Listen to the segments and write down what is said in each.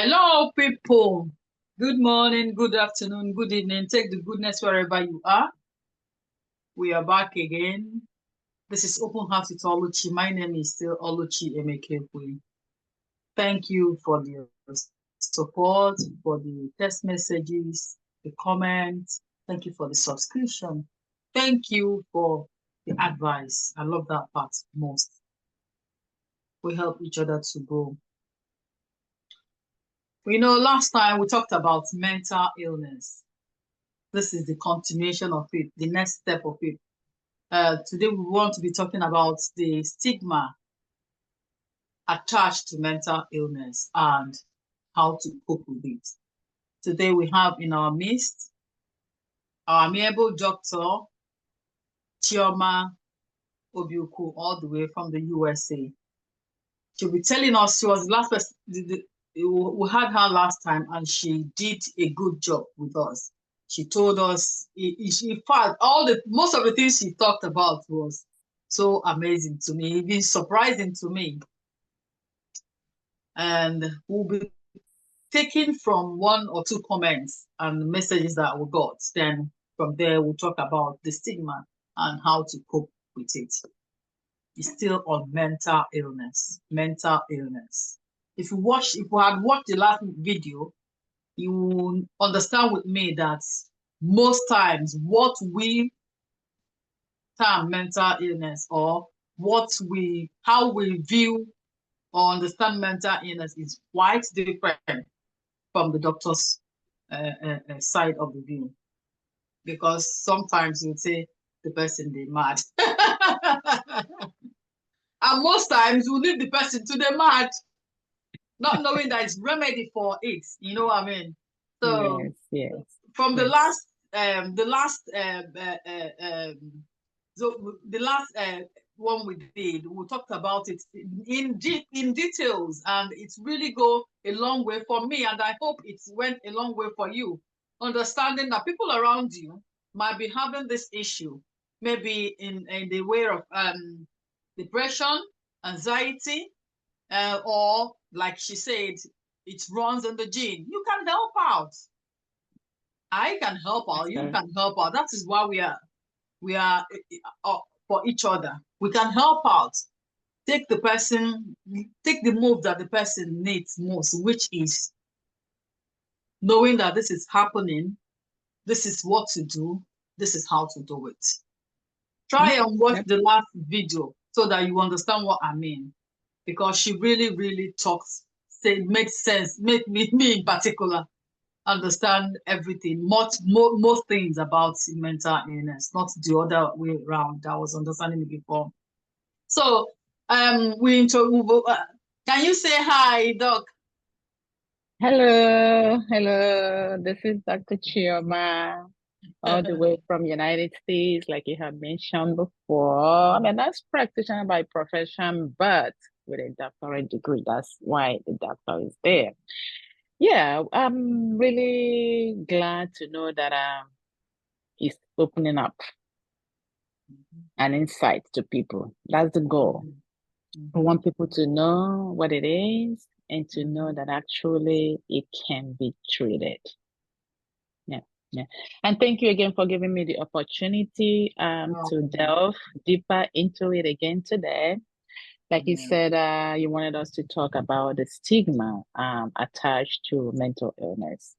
Hello, people. Good morning, good afternoon, good evening. Take the goodness wherever you are. We are back again. This is Open Heart with Oluchi. My name is still Oluchi Emekaekwue. Thank you for the support, for the text messages, the comments. Thank you for the subscription. Thank you for the advice. I love that part most. We help each other to grow. Last time we talked about mental illness. This is the continuation of it, the next step of it. Today we want to be talking about the stigma attached to mental illness and how to cope with it. Today we have in our midst our amiable doctor, Chioma Obiuku, all the way from the USA. She'll be telling us, she was the last person, we had her last time and she did a good job with us. She told us, in fact, most of the things she talked about was so amazing to me, even surprising to me. And we'll be taking from one or two comments and messages that we got. Then from there, we'll talk about the stigma and how to cope with it. It's still on mental illness. Mental illness. If you had watched the last video, you will understand with me that most times what we term mental illness or how we view or understand mental illness is quite different from the doctor's side of the view. Because sometimes you say the person they mad. And most times we leave the person to the mad, not knowing that it's remedy for it. You know what I mean? So yes. From the last one we did, we talked about it in details, and it's really go a long way for me, and I hope it went a long way for you. Understanding that people around you might be having this issue, maybe in the way of depression, anxiety, or like she said, it runs in the gene. You can help out. I can help out. You can help out. That is why we are for each other. We can help out. Take the move that the person needs most, which is knowing that this is happening. This is what to do. This is how to do it. Try and watch the last video so that you understand what I mean. Because she really, really makes sense, make me in particular understand everything, most things about mental illness, not the other way around. I was understanding it before. So, can you say hi, Doc? Hello. This is Dr. Chioma, all the way from United States, like you have mentioned before. I'm a nurse practitioner by profession, but with a doctorate degree. That's why the doctor is there. Yeah, I'm really glad to know that it's opening up an insight to people. That's the goal. We want people to know what it is and to know that actually it can be treated. Yeah. And thank you again for giving me the opportunity to delve deeper into it again today. Like you said, you wanted us to talk about the stigma attached to mental illness.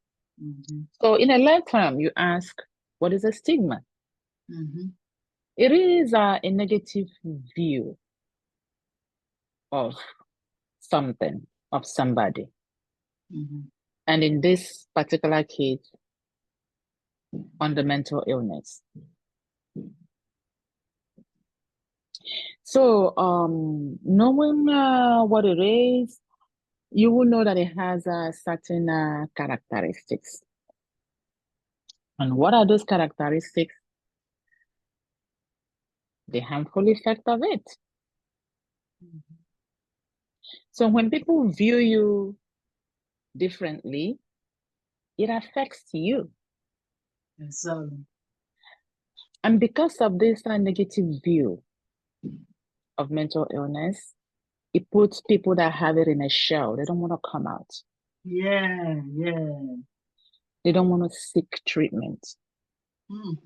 So in a lay term, you ask, what is a stigma? It is a negative view of something, of somebody. And in this particular case, on the mental illness. So, knowing what it is, you will know that it has certain characteristics. And what are those characteristics? The harmful effect of it. So when people view you differently, it affects you. And because of this negative view of mental illness, it puts people that have it in a shell. They don't want to come out. Yeah, yeah. They don't want to seek treatment. Mm.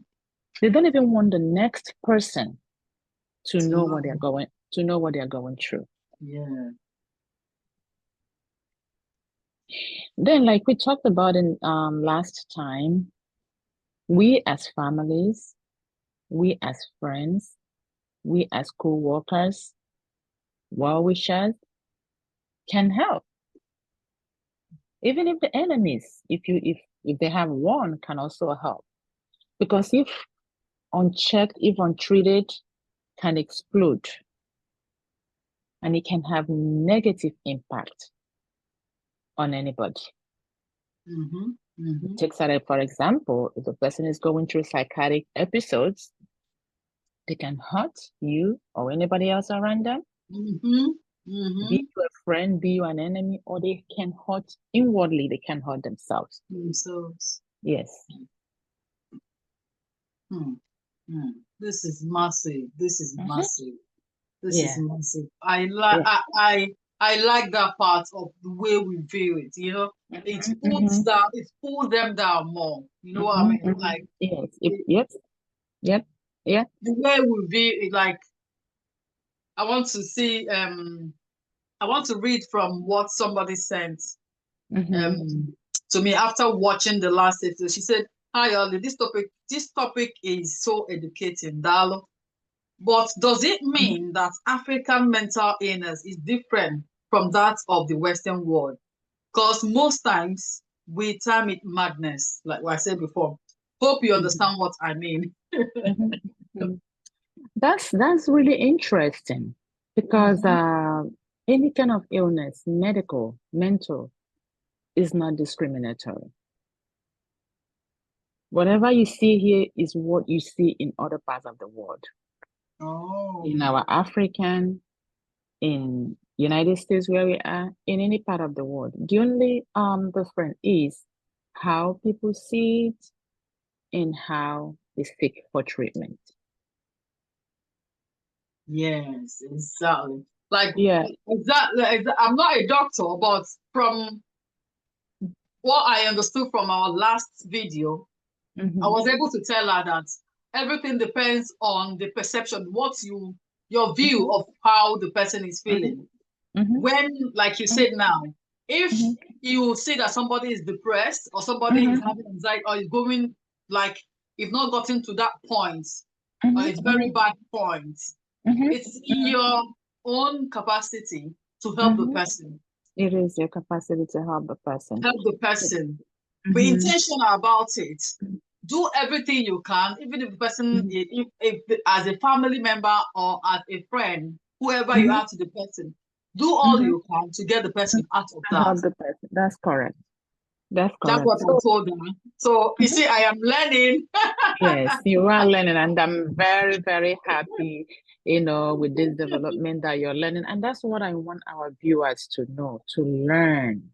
They don't even want the next person to To know what know. they're going through. Yeah. Then, like we talked about in last time, we as families, we as friends, we as co-workers, well-wishers can help. Even if the enemies, if they have one, can also help. Because if unchecked, if untreated, can explode and it can have negative impact on anybody. Mm-hmm. Mm-hmm. Take that for example, if the person is going through psychotic episodes, they can hurt you or anybody else around them, Mm-hmm. be Mm-hmm. you a friend, be you an enemy, or they can hurt inwardly, they can hurt themselves. Themselves. Yes. Hmm. Hmm. This is massive. This is Mhm. massive. This is Yeah. massive. I like Yeah. I like that part of the way we view it, you know. Mhm, mhm, It pulls them down more. You know what I mhm, mean? mhm. Yes. Yep. Yep. Yeah. The way we view it, like I want to see I want to read from what somebody sent Mhm. um to me after watching the last episode. She said, "Hi Ollie, this topic is so educating, Dalo. But does it Mhm. mean that African mental illness is different from that of the Western world? Because most times we term it madness, like I said before. Hope you Mhm. understand what I mean." Mhm. Mhm. That's really interesting because Mhm. any kind of illness, medical, mental, is not discriminatory. Whatever you see here is what you see in other parts of the world. Oh, In our African, in United States where we are, in any part of the world. The only difference is how people see it and how they seek for treatment. yes, exactly. Like Yeah. I'm not a doctor, but from what I understood from our last video, I Mm-hmm. was able to tell her that everything depends on the perception, your view Mm-hmm. of how the person is Mm-hmm. feeling. Mm-hmm. When, like you said now, if you see that somebody is depressed or somebody is Mm-hmm. having anxiety or is going like if not gotten to that point or it's very Mm-hmm. bad point, Mm-hmm. it's in your own capacity to help the Mm-hmm. person. It is your capacity to help the person. Help the person. Be Mm-hmm. intentional about it. Do everything you can, even if the person, Mm-hmm. if as a family member or as a friend, whoever you Mm-hmm. are to the person, do all Mm-hmm. you can to get the person out of To that. help the person. That's correct. That's That's correct. what I So, told them. So you mhm. see, I am learning. Yes, you are learning, and I'm very, very happy, with this development that you're learning. And that's what I want our viewers to know, to learn,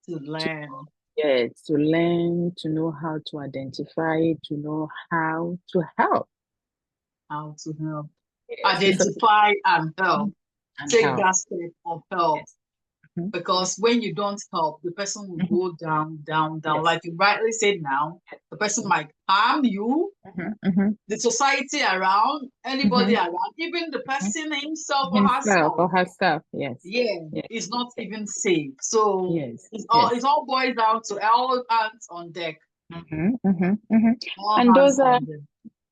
To to learn yes, to learn, to know how to identify, to know how to help. how to help, Yes, so, identify and help, and take help. that step of help. Yes. Mhm. Because when you don't help, the person will Mhm. go down, down, down. Yes. Like you rightly said now, the person might harm you, Mhm. Mhm. the society around, anybody Mhm. around, even the Mhm. person himself or Himself herself. or herself. Yes. Yeah, Yes. is not even safe. So Yes. it Yes. all boils down to all hands on deck, Mhm. Mhm. Mhm. all And hands those are on deck.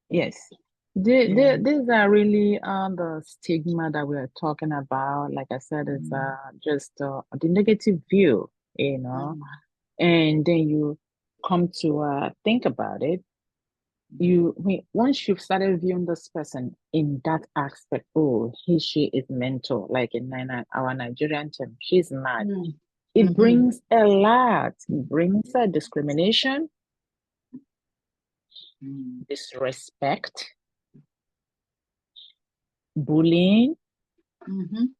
yes. Yeah. These are really the stigma that we are talking about. Like I said, it's Mm, just the negative view, you know. mm, And then you come to think about it. mm, Once you've started viewing this person in that aspect, oh, she is mental, like in our Nigerian term, she's mad. mm, It mhm, brings a lot. It brings a discrimination, mm, disrespect, bullying. mhm,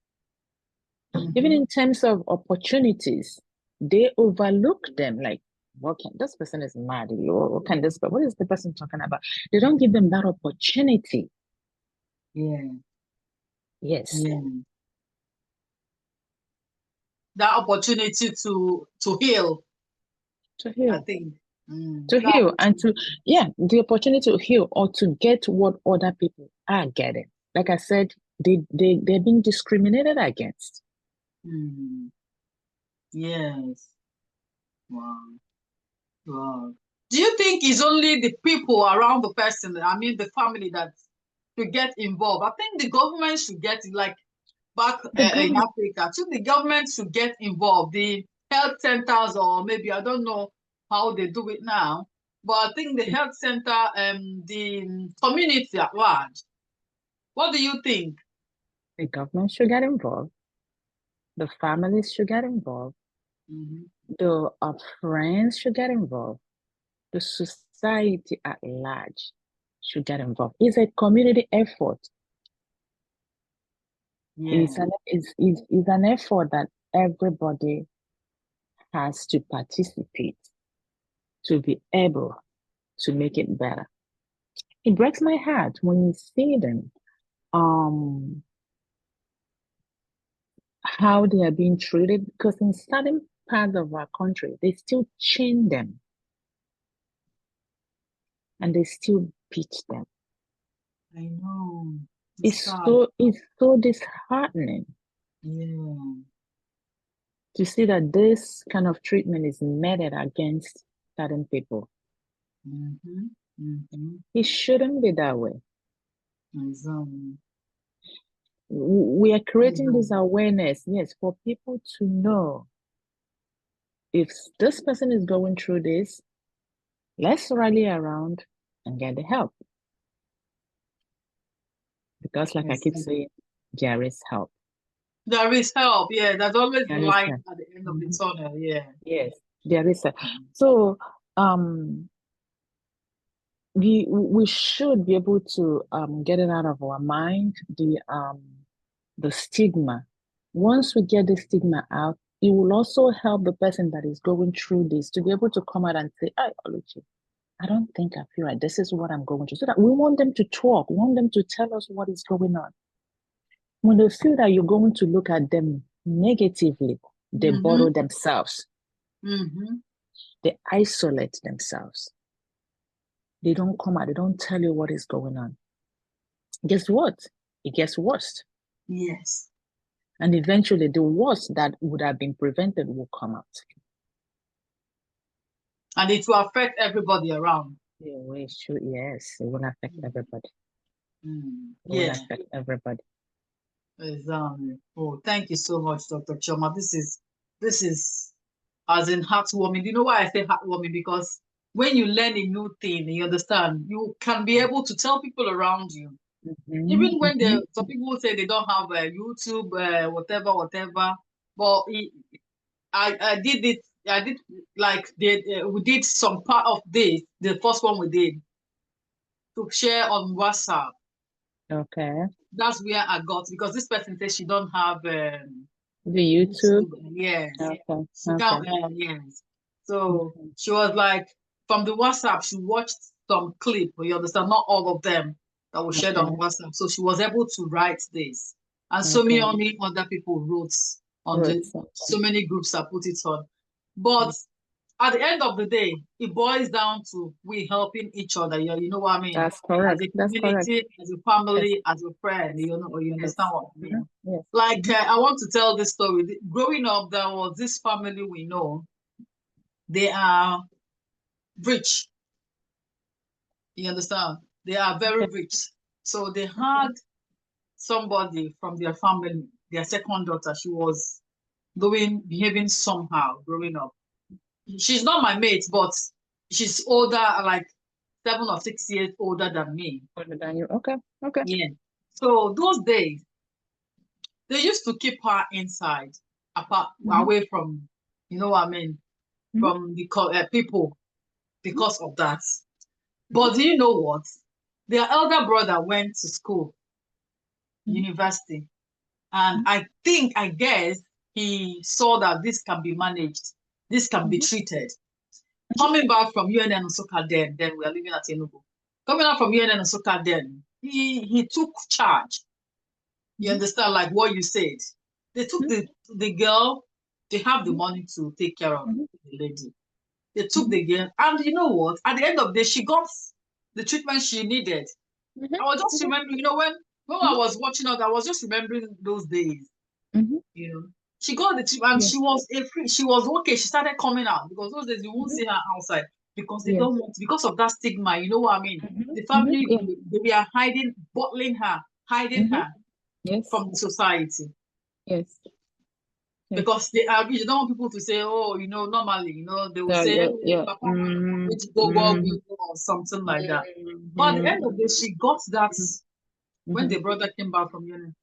Even mhm. in terms of opportunities, they overlook them. Like, this person is mad? What is the person talking about? They don't give them that opportunity. Yeah. Yes. Yeah. that opportunity to heal. To I heal. think To that heal and opportunity. to, yeah, the opportunity to heal or to get what other people are getting. Like I said, they're being discriminated against. Yes. Wow. Wow. Do you think it's only the people around the person, I mean the family, that should get involved? I think the government should get, like back The in government, Africa, too, the government should get involved. The health centers, or maybe I don't know how they do it now, but I think the health center, the community at large. What do you think? the government should get involved. The families should get involved. Hmm. The friends should get involved. The society at large should get involved. It's a community effort. Yeah. It's an effort that everybody has to participate to be able to make it better. It breaks my heart when you see them, um, how they are being treated, because in certain parts of our country, they still chain them and they still beat them. I know. It's sad. It's so disheartening Yeah. to see that this kind of treatment is meted against certain people. Mm-hmm. Mm-hmm. It shouldn't be that way. Exactly. We are creating this Exactly. awareness, yes, for people to know if this person is going through this, let's rally around and get the help. Because, like I keep Exactly. saying, there is help. There is help. Yeah, there's always There is light help. at the end of the Mhm. tunnel. Yeah. Yes, there is help. So, we should be able to get it out of our mind, the stigma. Once we get the stigma out, it will also help the person that is going through this to be able to come out and say, "Hey, Oluchi, I don't think I feel right. This is what I'm going through." So that we want them to talk, we want them to tell us what is going on. When they feel that you're going to look at them negatively, they Mm-hmm. bottle themselves, Mm-hmm. they isolate themselves. They don't come out, they don't tell you what is going on. Guess what? It gets worse. Yes. And eventually, the worst that would have been prevented will come out. And it will affect everybody around. Yeah, well, sure, yes, it will affect everybody. It will Yeah. affect everybody. Exactly. Oh, thank you so much, Dr. Chioma. This is as in heartwarming. You know why I say heartwarming? Because when you learn a new thing, you understand, you can be able to tell people around you. Mm-hmm, Even when mm-hmm, some people say they don't have YouTube, whatever, whatever. But I did it. I did like we did some part of this. The first one we did to share on WhatsApp. okay. That's where I got, because this person says she don't have The YouTube. YouTube. Yes, Okay, she okay. can't. Yes, so Okay, she was like, from the WhatsApp, she watched some clip. You understand? Not all of them that were shared on okay, WhatsApp. So she was able to write this, and so okay. many other people wrote on the Roots. Okay. so many groups that put it on. But at the end of the day, it boils down to we helping each other. You know what I mean? That's As correct. a That's correct. community, as a Yes, family, as a friend. yes, You know, you yes. understand what I Mhm, mean? yes. Like I want to tell this story. Growing up, there was this family we know. They are rich. You understand? They are very Okay. rich. So they Okay. had somebody from their family, their second daughter. She was behaving somehow growing up. She's not my mate, but she's older, like 7 or 6 years older than me. Older than you. Okay. Okay. Yeah. So those days, they used to keep her inside, apart, Mm-hmm. away from, you know what I mean, Mm-hmm. from the people because of that. Mm-hmm. But do you know what? Their elder brother went to school, Mm-hmm. university, and I guess, he saw that this can be managed, this can be Mm-hmm. treated. Coming back from UNN Osaka, then we are living at Enugu. Coming out from UNN Osaka, then he took charge. You Mm-hmm. understand, like what you said. They took Mm-hmm. the girl. They have the Mhm. money to take care of Mhm. the lady. They took Mhm. the girl, and you know what? At the end of the day, she got the treatment she needed. Mhm. I was just Mhm. remembering, when I was watching out, I was just remembering those days. Mhm. You know, she got the treatment, and Yeah. she was a free. She was okay. She started coming out because those days you won't Mhm. see her outside because they Yes. don't want, because of that stigma. You know what I mean? Mhm. The Mhm. family, Yeah. they are hiding, bottling her, hiding Mhm. her Yes. from the society Yes. Yes. because they are rich. They don't want people to say, oh, normally, they will Yeah. say, Yeah. oh, Yeah. Papa, Mm. which go Mhm. or something like that. But at the end of the Mhm. day, she got that when the Mhm. brother came back from uni.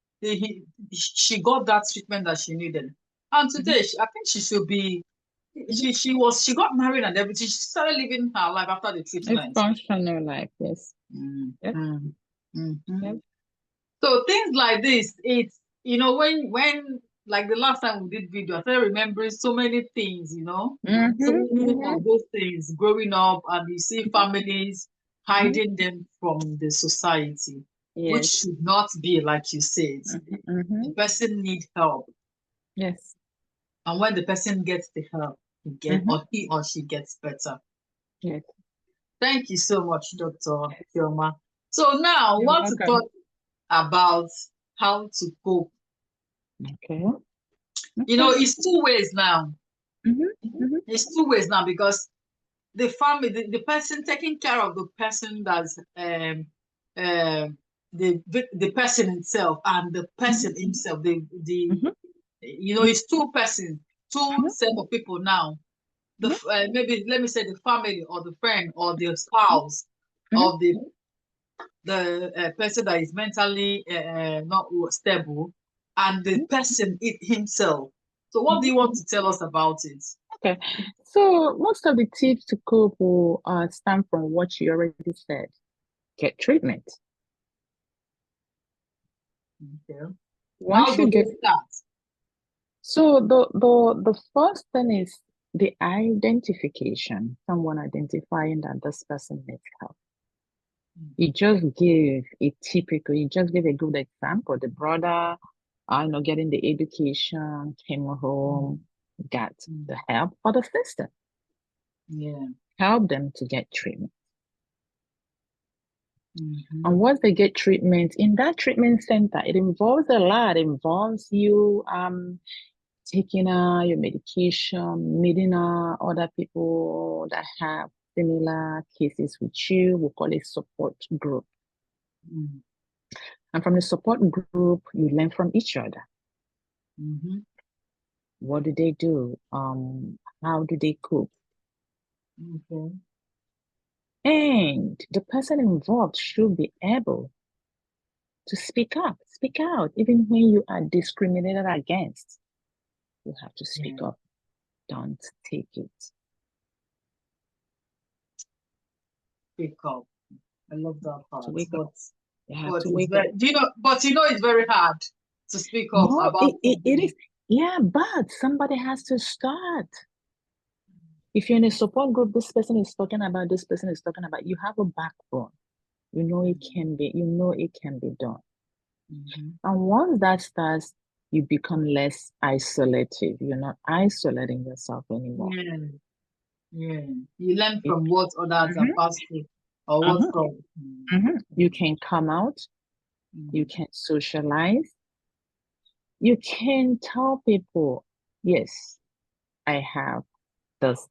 She got that treatment that she needed. And Mhm. today, I think she should be. Mhm. She got married and everything. She started living her life after the A treatment. functional life. Yes. Yep. Mm, Yep. So things like this, it's when like the last time we did video, I started remembering so many things, so Mhm. many Mhm. of those things growing up, and you see Mhm. families Mhm. hiding them from the society, which Yes. should not be like you said. Mhm. The Mhm. person need help, Yes. and when the person gets the help, Mhm. he or she gets better. Yes. Thank you so much, Dr. Chioma. So now, You're want to welcome. talk about how to cope. Okay. Okay. It's two ways now. Mhm. Mhm. It's two ways now because the family, the person taking care of the person that's the person himself and the Mhm. person himself. The Mhm. it's two persons, two Mhm. set of people now. Mhm. Maybe let me say the family or the friend or the Mhm. spouse Mhm. of the person that is mentally not stable, and the Mhm. person himself. So, what do Mhm. you want to tell us about it? Okay. So most of the tips to cope will stem from what you already said. Get treatment. Okay. How Once do you they get start? so the first thing is the identification. Someone identifying that this person needs help. You just give a good example. The brother, getting the education, came home, got Mm. the help, or the sister, Yeah. help them to get treatment. And Mm-hmm. once they get treatment in that treatment center, it involves a lot. It involves you taking your medication, meeting other people that have similar cases with you. We call it support group. Mm. And from the support group, you learn from each other. Mm-hmm. What do they do? How do they cope? Okay. And the person involved should be able to speak up, speak out, even when you are discriminated against. You have to speak Yeah. up. Don't take it. Pick up. I love that To part. wake up. You have But to it's wake up. very it's very hard to speak up No, about it something. is. Yeah, but somebody has to start. If you're in a support group, this person is talking about, this person is talking about, you have a backbone. You know it can be done. Mm-hmm. And once that starts, you become less isolated. You're not isolating yourself anymore. Yeah. Yeah. You learn It, from what others have mhm, passed through or what mhm, from. You can come out, you Mm. can socialize, you can tell people, yes, I have this,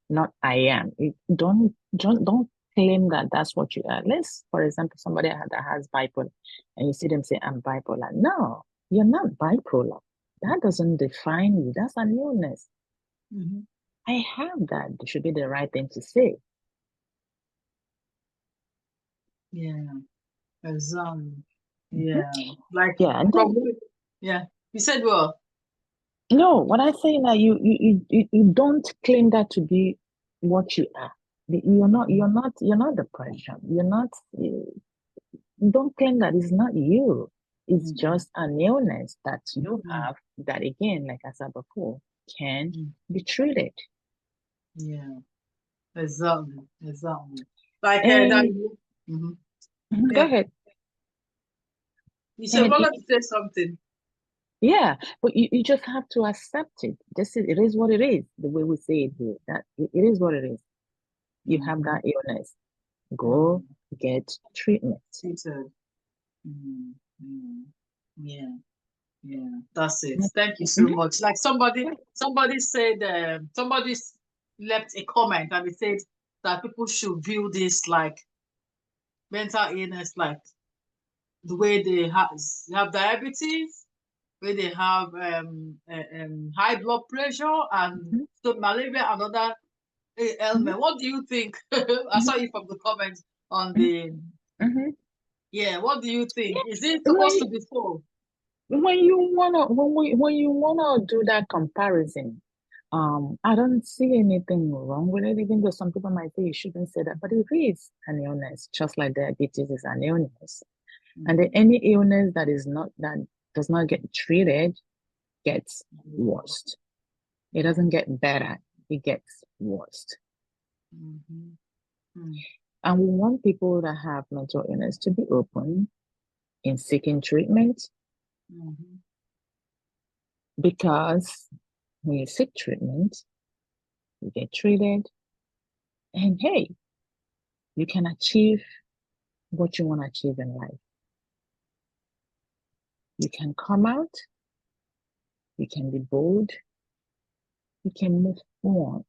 not I am. Don't claim that that's what you are. Let's, for example, somebody that has bipolar, and you see them say, I'm bipolar. No, you're not bipolar. That doesn't define you. That's an illness. Mm-hmm. I have that. It should be the right thing to say. Yeah. Exactly. Mhm. Yeah. Like Yeah, and then probably. Yeah. You said well. no, what I say now, you don't claim that to be what you are. You're not depression. Don't claim that it's not you. It's Mm-hmm. just an illness that you Mm-hmm. have that, again, like I said before, can Mm-hmm. be treated. Yeah. Exactly. Exactly. Like that. And Mm-hmm. go Yeah. ahead. You said And well, let me say something. Yeah, but you just have to accept it. It is what it is, the way we say it here. That it is what it is. You have Mm-hmm. that illness. Go Mm-hmm. get treatment. Treated. Mm-hmm. Mm-hmm. Yeah. Yeah, that's it. Mhm. Thank you so much. Like Yeah. somebody said, left a comment and they said that people should view this like mental illness, like the way they have diabetes, where they have high blood pressure and Mhm. so malaria and other Mhm. ailment. What do you think? I Mhm. saw you from the comments on Mhm. the Mhm. yeah. What do you think? Yeah. Is it When supposed to be so? when you wanna do that comparison, I don't see anything wrong with it, even though some people might say you shouldn't say that, but it is an illness, just like diabetes is an illness. And Mm, any illness that does not get treated gets worse. It yeah. doesn't get better, it gets worse. Mm-hmm. Mm, And we want people that have mental illness to be open in seeking treatment, mm-hmm. because when you seek treatment, you get treated, and hey, you can achieve what you want to achieve in life. You can come out, you can be bold, you can move on.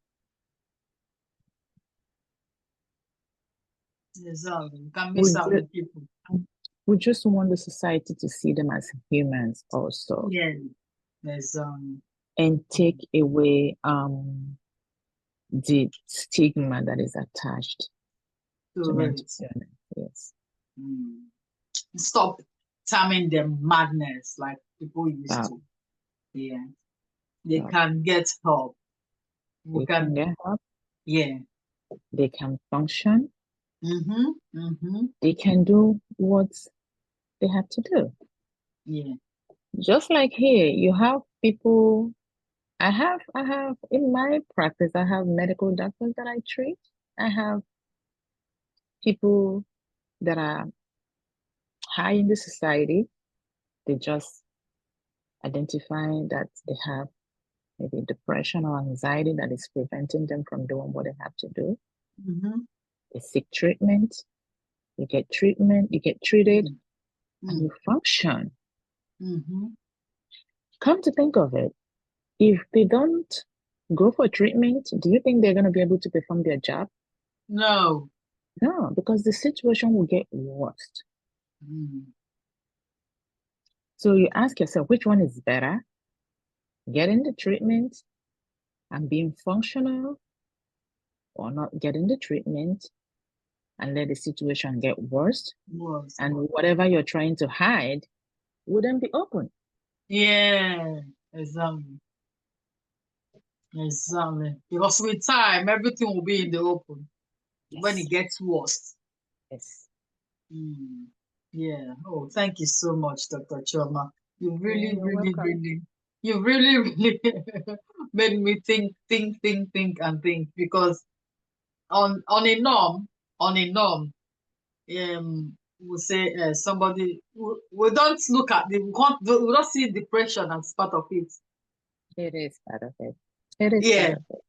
Exactly. You can We miss out just, the people. we just want the society to see them as humans also, Yeah. There's and take away the stigma that is attached to to mental it. illness. Yes. Mm. Stop terming them madness like people used That, to. Yeah. They that can get help. We they can can get help, yeah. they can function, Mm-hmm. Mm-hmm. they can do what they have to do. Yeah. Just like here, you have people. I have in my practice, I have medical doctors that I treat. I have people that are high in the society. They just identify that they have maybe depression or anxiety that is preventing them from doing what they have to do. Mm-hmm. They seek treatment, you get treated, Mm. and Mm. you function. Mm-hmm. Come to think of it, if they don't go for treatment, do you think they're going to be able to perform their job? No. No, because the situation will get worse. Mm. So you ask yourself, which one is better? Getting the treatment and being functional, or not getting the treatment and let the situation get worse, Was. and whatever you're trying to hide wouldn't be open. Yeah. Exactly. Exactly. Because with time, everything will be in the open when Yes. it gets worse. Yes. Mm. Yeah. Oh, thank you so much, Dr. Choma. You Yeah, really, you're really, welcome. really, you really, really made me think, and think. Because on a norm, on a norm, we say somebody we don't look at we don't see depression as part of it. It is part of it. It is part Yeah, of it.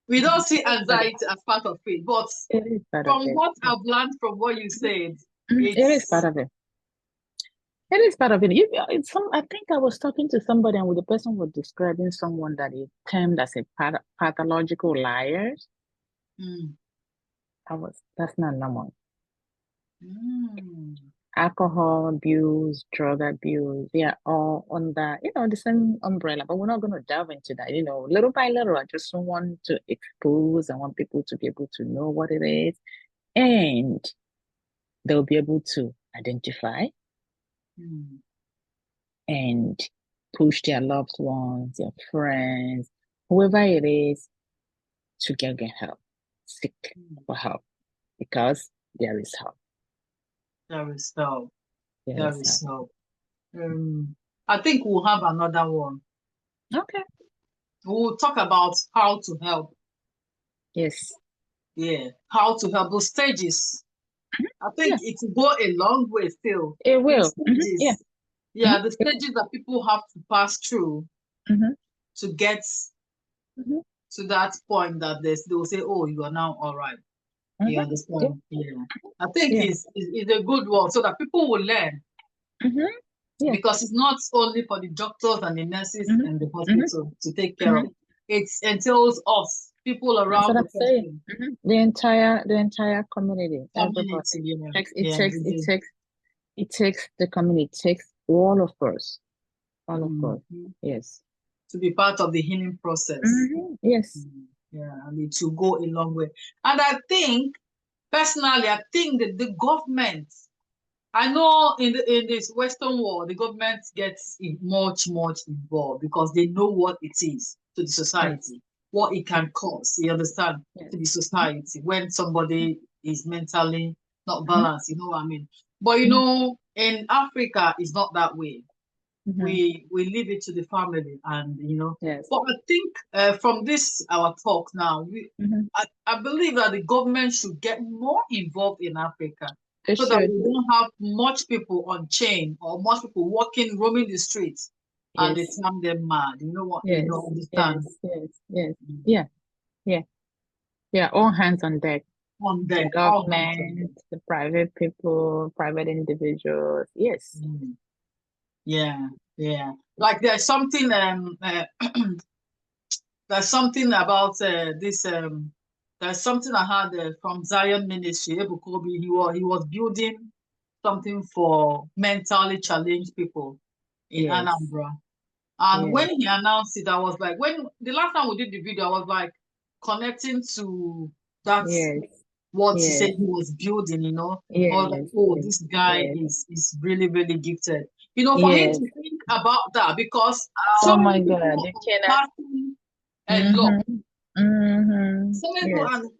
we don't see It is part of anxiety as part of it. But it. It is part of from it. what Yeah. I've learned from what you said, It is part it's of it. It is part of it. It's some. I think I was talking to somebody, and the person was describing someone that is termed as a pathological liar. mm, That's not normal. mm, Alcohol abuse, drug abuse, they are all under, the same umbrella, but we're not going to delve into that. Little by little, I just want to expose. I want people to be able to know what it is, and they'll be able to identify mm, and push their loved ones, their friends, whoever it is, to get help, seek mm. for help, because there is help. There is help. There There is help. is help. I think we'll have another one. Okay. We'll talk about how to help. Yes. Yeah, how to help those stages. I think Yeah, it will go a long way still. it The will. Yeah. stages. yeah, the stages that people have to pass through to get to that point that they will say, oh, you are now all right. You Yeah. understand? Yeah. I think Yeah. it's a good one so that people will learn Yeah. because it's not only for the doctors and the nurses and the hospital to take care of. It entails us, people That's around what the I'm saying. person, The entire community, community, everybody. you know. It Yeah. takes it takes the community, it takes all of us. All of us. Mhm. Yes. To be part of the healing process. Yes. Yeah, and it will go a long way. And I think, personally, I think that the government, I know in this Western world, the government gets much involved because they know what it is to the Yes. society, what it can cause. You understand Yes. to the society when somebody is mentally not Mm-hmm. balanced. You know what I mean? But in Africa, it's not that way. Mm-hmm. We leave it to the family, and Yes. But I think from this our talk now, Mm-hmm. I believe that the government should get more involved in Africa They so that should. we don't have much people on chain or much people walking, roaming the streets and they Yes. turn them mad. You know what? You Yes. know, Yes. understand? Yes. Yes. Mm. Yeah. Yeah. Yeah. All hands on deck. On The deck, all hands on deck. government, the private people, private individuals. Yes. Mm. Yeah, yeah. Like there's something about this. There's something I heard from Zion Ministry. Ebukobi, he was building something for mentally challenged people in Yes. Anambra. And when Yes. he announced it, I was like, when the last time we did the video, I was like connecting to that Yes. what he said Yes. he was building. I was like, Yes. oh, Yes. this guy Yes. is really really gifted. For him to Yes. think about that because Oh so my many God. people You are cannot. passing a lot. Mm-hmm. Mm-hmm. So many people, Yes. and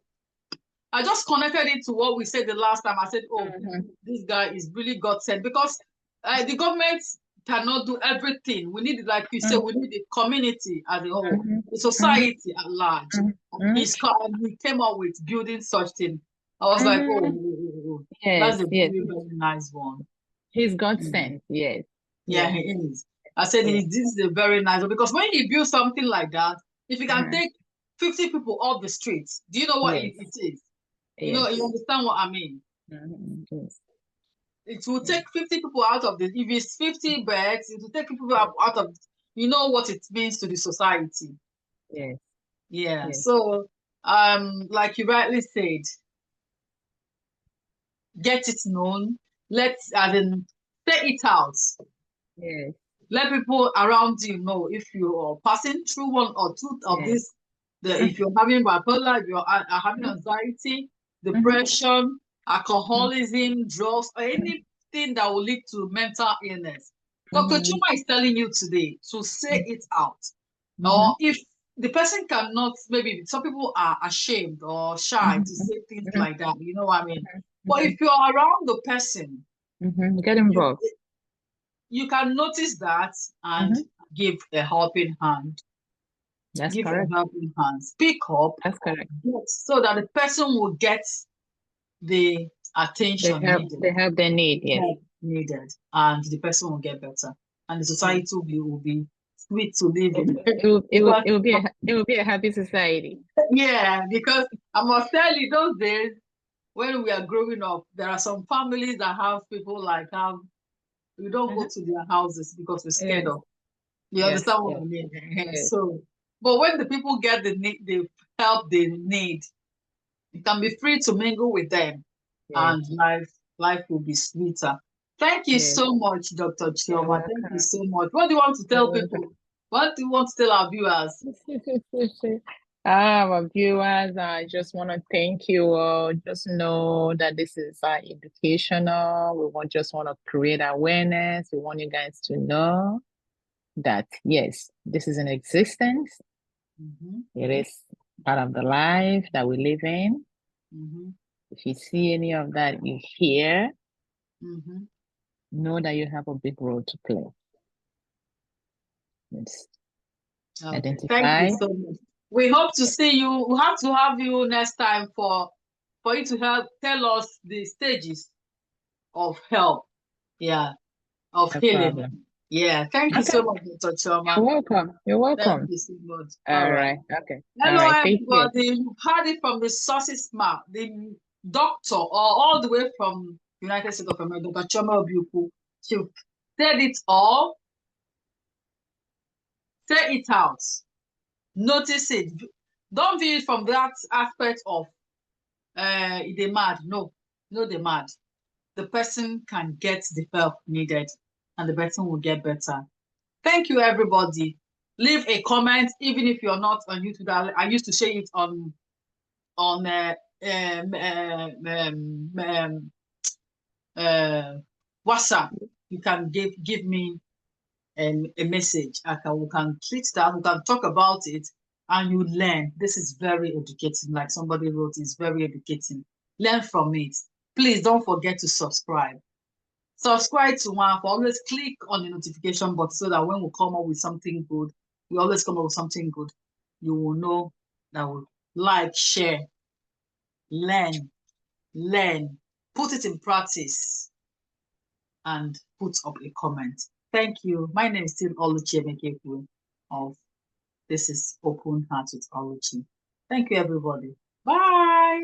I just connected it to what we said the last time. I said, oh, Mm-hmm. this guy is really God sent because the government cannot do everything. We need, like you said, we need the community as a whole, Mm-hmm. the Mm-hmm. society at large. Mm-hmm. And he came up with building such thing. I was like, oh, Mm-hmm. oh, oh, oh. That's Yes. a Yes. very, very nice one. He's God Mm. sent. Yes. Yeah, Yes. he is. I said, Yes. this is a very nice one because when he builds something like that, if you can Uh-huh. take 50 people off the streets, do you know what Yes. it is? Yes. You understand what I mean? Mm-hmm. Yes. It will Yes. take 50 people out of if it's 50 beds, it will take people Yes. out of, you know what it means to the society. Yes. Yeah. Yes. So, like you rightly said, get it known. As in, say it out. Yes. Let people around you know if you are passing through one or two of Yes. this. If you're having bipolar, if you're having Mm-hmm. anxiety, Mm-hmm. depression, Mm-hmm. alcoholism, drugs, or anything that will lead to mental illness. Dr. Mm-hmm. Chuma is telling you today to say it out. Mm-hmm. Or if the person cannot, maybe some people are ashamed or shy to Mm-hmm. say things Mm-hmm. like that, you know what I mean? But Mm-hmm. if you're around the person, Mm-hmm. Get you involved. you can notice that and Mm-hmm. give a helping hand. That's Give a correct. helping hand. Speak up, That's correct. so that the person will get the attention needed, The help they need. the Yes. help needed, and the person will get better, and the Yes. society will be sweet to live in. It Because will be a happy society. yeah, because I must tell you, those days when we are growing up, there are some families that have people like have we don't go Mm-hmm. to their houses because we're scared Yes. of. You Yes. understand what Yes. I mean? Yes. So, but when the people get the help they need, you can be free to mingle with them, Yes. and life will be sweeter. Thank you Yes. so much, Dr. You're Chioma. Thank you welcome. so much. What do you want to You're tell welcome. people? What do you want to tell our viewers? My viewers, I just want to thank you all. Just know that this is educational. Just want to create awareness. We want you guys to know that yes, this is in existence. Mm-hmm, It is part of the life that we live in. mm-hmm, If you see any of that you hear, mm-hmm. know that you have a big role to play. Yes. Okay. Thank you Identify. so much. We hope to see you. We have to have you next time for you to help tell us the stages of help. Yeah. of No healing. problem. Yeah. Thank you Okay. so much, Dr. You're Chioma. welcome. You're Thank welcome. you so much. All All right. right. Okay. All Hello, right. Take care. everybody. You heard it from the sources map, the doctor, or all the way from United States of America, Dr. Chioma Obiukwu. She said it all. Say it out. Notice it. Don't view it from that aspect of they mad. No, no, they mad. The person can get the help needed, and the person will get better. Thank you, everybody. Leave a comment, even if you're not on YouTube. I used to say it on um, um, um, um, WhatsApp. You can give me a message. We can treat that. We can talk about it, and you learn. This is very educating. Like somebody wrote, it's very educating. Learn from it. Please don't forget to subscribe. Subscribe to one. Always click on the notification button so that when we come up with something good, we always come up with something good. You will know that we like, share, learn, put it in practice, and put up a comment. Thank you. My name is still Oluchi Emekaekwue of This is Open Heart with Oluchi. Thank you, everybody. Bye.